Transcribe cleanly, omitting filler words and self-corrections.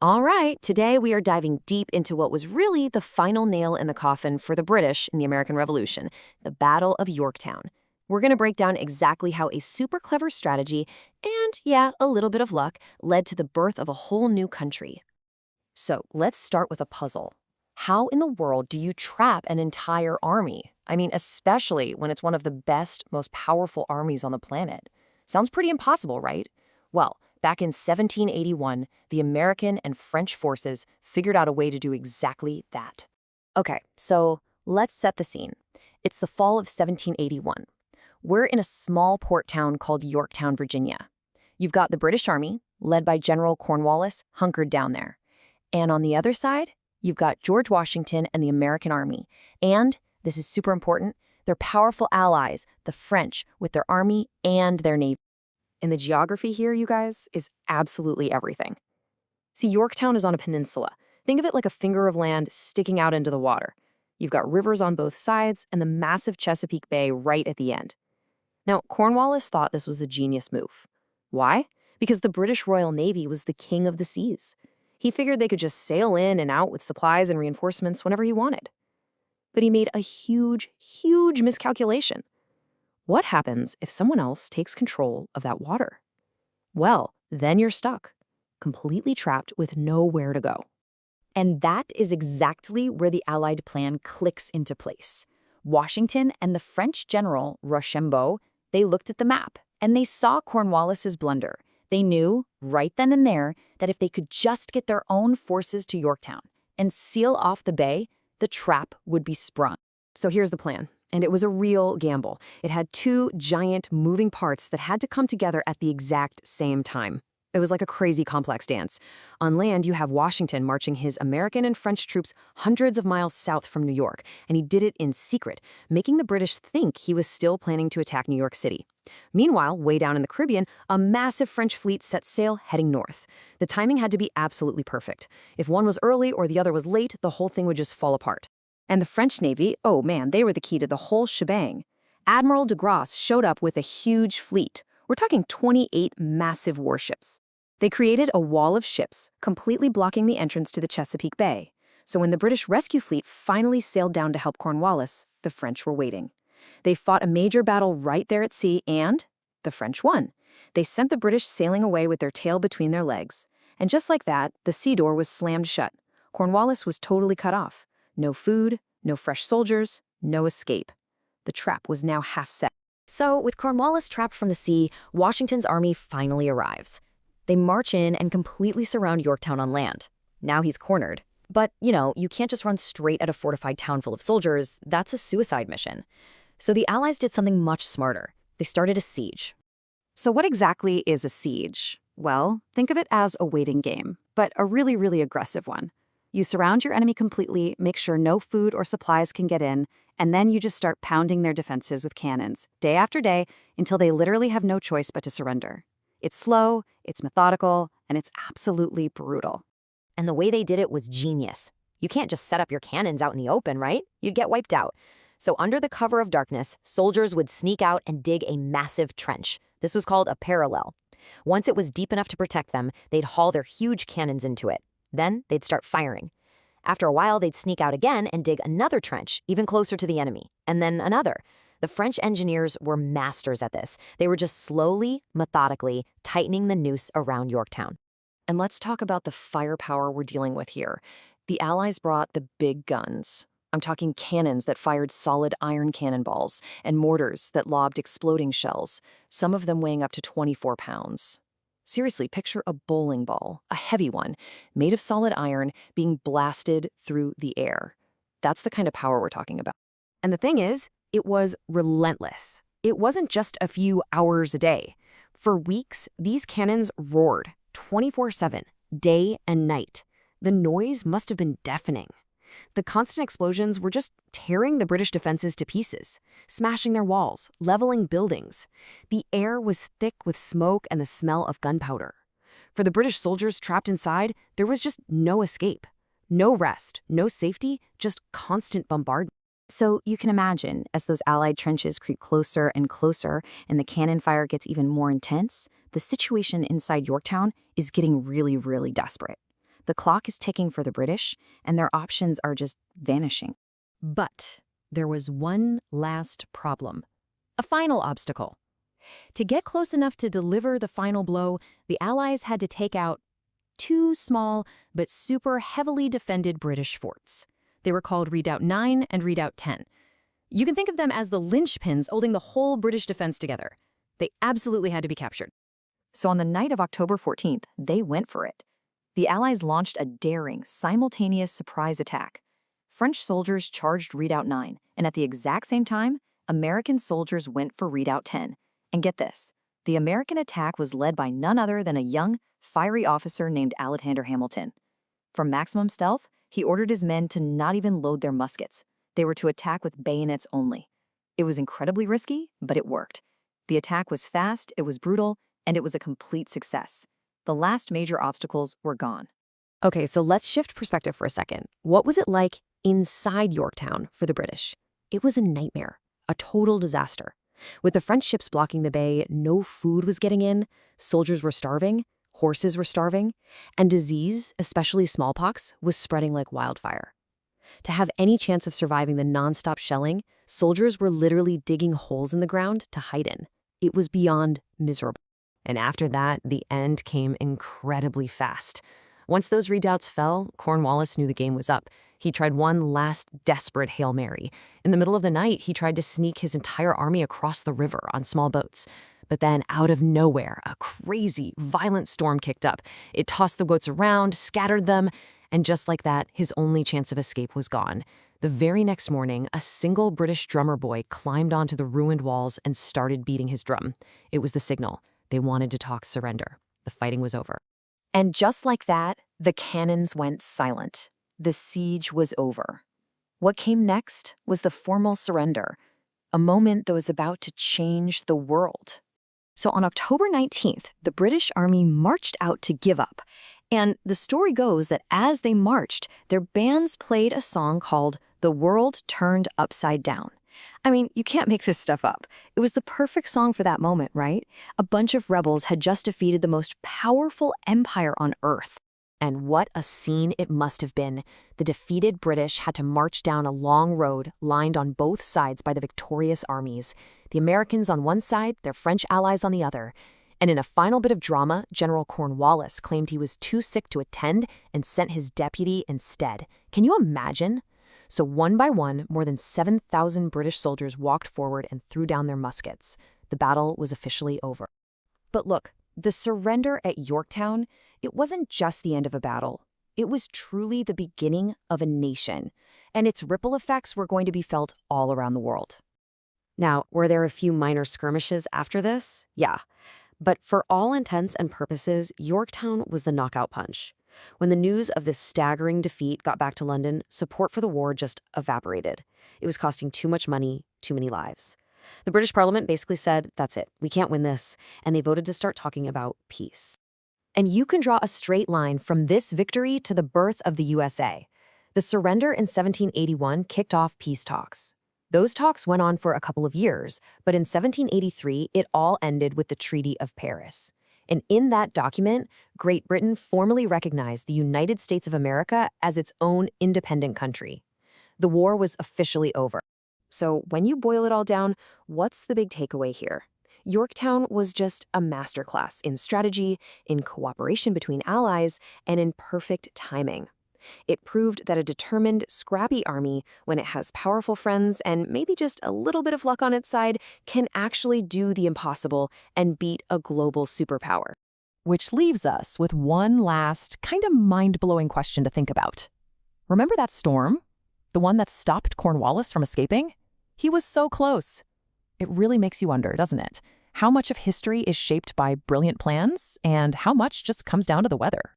All right, today we are diving deep into what was really the final nail in the coffin for the British in the American Revolution, the Battle of Yorktown. We're going to break down exactly how a super clever strategy and, yeah, a little bit of luck led to the birth of a whole new country. So let's start with a puzzle. How in the world do you trap an entire army? I mean, especially when it's one of the best, most powerful armies on the planet. Sounds pretty impossible, right? Well, back in 1781, the American and French forces figured out a way to do exactly that. Okay, so let's set the scene. It's the fall of 1781. We're in a small port town called Yorktown, Virginia. You've got the British Army, led by General Cornwallis, hunkered down there. And on the other side, you've got George Washington and the American Army. And, this is super important, their powerful allies, the French, with their army and their navy. And the geography here, you guys, is absolutely everything. See, Yorktown is on a peninsula. Think of it like a finger of land sticking out into the water. You've got rivers on both sides and the massive Chesapeake Bay right at the end. Now, Cornwallis thought this was a genius move. Why? Because the British Royal Navy was the king of the seas. He figured they could just sail in and out with supplies and reinforcements whenever he wanted. But he made a huge, huge miscalculation. What happens if someone else takes control of that water? Well, then you're stuck, completely trapped with nowhere to go. And that is exactly where the Allied plan clicks into place. Washington and the French general, Rochambeau, they looked at the map and they saw Cornwallis's blunder. They knew, right then and there, that if they could just get their own forces to Yorktown and seal off the bay, the trap would be sprung. So here's the plan. And it was a real gamble. It had two giant moving parts that had to come together at the exact same time. It was like a crazy complex dance. On land, you have Washington marching his American and French troops hundreds of miles south from New York, and he did it in secret, making the British think he was still planning to attack New York City. Meanwhile, way down in the Caribbean, a massive French fleet set sail heading north. The timing had to be absolutely perfect. If one was early or the other was late, the whole thing would just fall apart. And the French Navy, oh man, they were the key to the whole shebang. Admiral de Grasse showed up with a huge fleet. We're talking 28 massive warships. They created a wall of ships, completely blocking the entrance to the Chesapeake Bay. So when the British rescue fleet finally sailed down to help Cornwallis, the French were waiting. They fought a major battle right there at sea, and the French won. They sent the British sailing away with their tail between their legs. And just like that, the sea door was slammed shut. Cornwallis was totally cut off. No food, no fresh soldiers, no escape. The trap was now half set. So, with Cornwallis trapped from the sea, Washington's army finally arrives. They march in and completely surround Yorktown on land. Now he's cornered. But, you can't just run straight at a fortified town full of soldiers. That's a suicide mission. So the Allies did something much smarter. They started a siege. So what exactly is a siege? Well, think of it as a waiting game, but a really, really aggressive one. You surround your enemy completely, make sure no food or supplies can get in, and then you just start pounding their defenses with cannons, day after day, until they literally have no choice but to surrender. It's slow, it's methodical, and it's absolutely brutal. And the way they did it was genius. You can't just set up your cannons out in the open, right? You'd get wiped out. So under the cover of darkness, soldiers would sneak out and dig a massive trench. This was called a parallel. Once it was deep enough to protect them, they'd haul their huge cannons into it. Then they'd start firing. After a while, they'd sneak out again and dig another trench, even closer to the enemy, and then another. The French engineers were masters at this. They were just slowly, methodically tightening the noose around Yorktown. And let's talk about the firepower we're dealing with here. The Allies brought the big guns. I'm talking cannons that fired solid iron cannonballs and mortars that lobbed exploding shells, some of them weighing up to 24 pounds. Seriously, picture a bowling ball, a heavy one, made of solid iron, being blasted through the air. That's the kind of power we're talking about. And the thing is, it was relentless. It wasn't just a few hours a day. For weeks, these cannons roared 24/7, day and night. The noise must have been deafening. The constant explosions were just tearing the British defenses to pieces, smashing their walls, leveling buildings. The air was thick with smoke and the smell of gunpowder. For the British soldiers trapped inside, there was just no escape. No rest, no safety, just constant bombardment. So you can imagine, as those Allied trenches creep closer and closer and the cannon fire gets even more intense, the situation inside Yorktown is getting really, really desperate. The clock is ticking for the British, and their options are just vanishing. But there was one last problem. A final obstacle. To get close enough to deliver the final blow, the Allies had to take out two small but super heavily defended British forts. They were called Redoubt 9 and Redoubt 10. You can think of them as the linchpins holding the whole British defense together. They absolutely had to be captured. So on the night of October 14th, they went for it. The Allies launched a daring, simultaneous surprise attack. French soldiers charged Redoubt 9, and at the exact same time, American soldiers went for Redoubt 10. And get this, the American attack was led by none other than a young, fiery officer named Alexander Hamilton. For maximum stealth, he ordered his men to not even load their muskets. They were to attack with bayonets only. It was incredibly risky, but it worked. The attack was fast, it was brutal, and it was a complete success. The last major obstacles were gone. Okay, so let's shift perspective for a second. What was it like inside Yorktown for the British? It was a nightmare, a total disaster. With the French ships blocking the bay, no food was getting in, soldiers were starving, horses were starving, and disease, especially smallpox, was spreading like wildfire. To have any chance of surviving the nonstop shelling, soldiers were literally digging holes in the ground to hide in. It was beyond miserable. And after that, the end came incredibly fast. Once those redoubts fell, Cornwallis knew the game was up. He tried one last desperate Hail Mary. In the middle of the night, he tried to sneak his entire army across the river on small boats. But then, out of nowhere, a crazy, violent storm kicked up. It tossed the boats around, scattered them, and just like that, his only chance of escape was gone. The very next morning, a single British drummer boy climbed onto the ruined walls and started beating his drum. It was the signal. They wanted to talk surrender. The fighting was over. And just like that, the cannons went silent. The siege was over. What came next was the formal surrender, a moment that was about to change the world. So on October 19th, the British Army marched out to give up. And the story goes that as they marched, their bands played a song called "The World Turned Upside Down." I mean, you can't make this stuff up. It was the perfect song for that moment, right? A bunch of rebels had just defeated the most powerful empire on Earth. And what a scene it must have been. The defeated British had to march down a long road lined on both sides by the victorious armies. The Americans on one side, their French allies on the other. And in a final bit of drama, General Cornwallis claimed he was too sick to attend and sent his deputy instead. Can you imagine? So one by one, more than 7,000 British soldiers walked forward and threw down their muskets. The battle was officially over. But look, the surrender at Yorktown, it wasn't just the end of a battle. It was truly the beginning of a nation, and its ripple effects were going to be felt all around the world. Now, were there a few minor skirmishes after this? Yeah. But for all intents and purposes, Yorktown was the knockout punch. When the news of this staggering defeat got back to London, support for the war just evaporated. It was costing too much money, too many lives. The British Parliament basically said, that's it, we can't win this, and they voted to start talking about peace. And you can draw a straight line from this victory to the birth of the USA. The surrender in 1781 kicked off peace talks. Those talks went on for a couple of years, but in 1783, it all ended with the Treaty of Paris. And in that document, Great Britain formally recognized the United States of America as its own independent country. The war was officially over. So when you boil it all down, what's the big takeaway here? Yorktown was just a masterclass in strategy, in cooperation between allies, and in perfect timing. It proved that a determined, scrappy army, when it has powerful friends and maybe just a little bit of luck on its side, can actually do the impossible and beat a global superpower. Which leaves us with one last, kind of mind-blowing question to think about. Remember that storm? The one that stopped Cornwallis from escaping? He was so close. It really makes you wonder, doesn't it? How much of history is shaped by brilliant plans, and how much just comes down to the weather?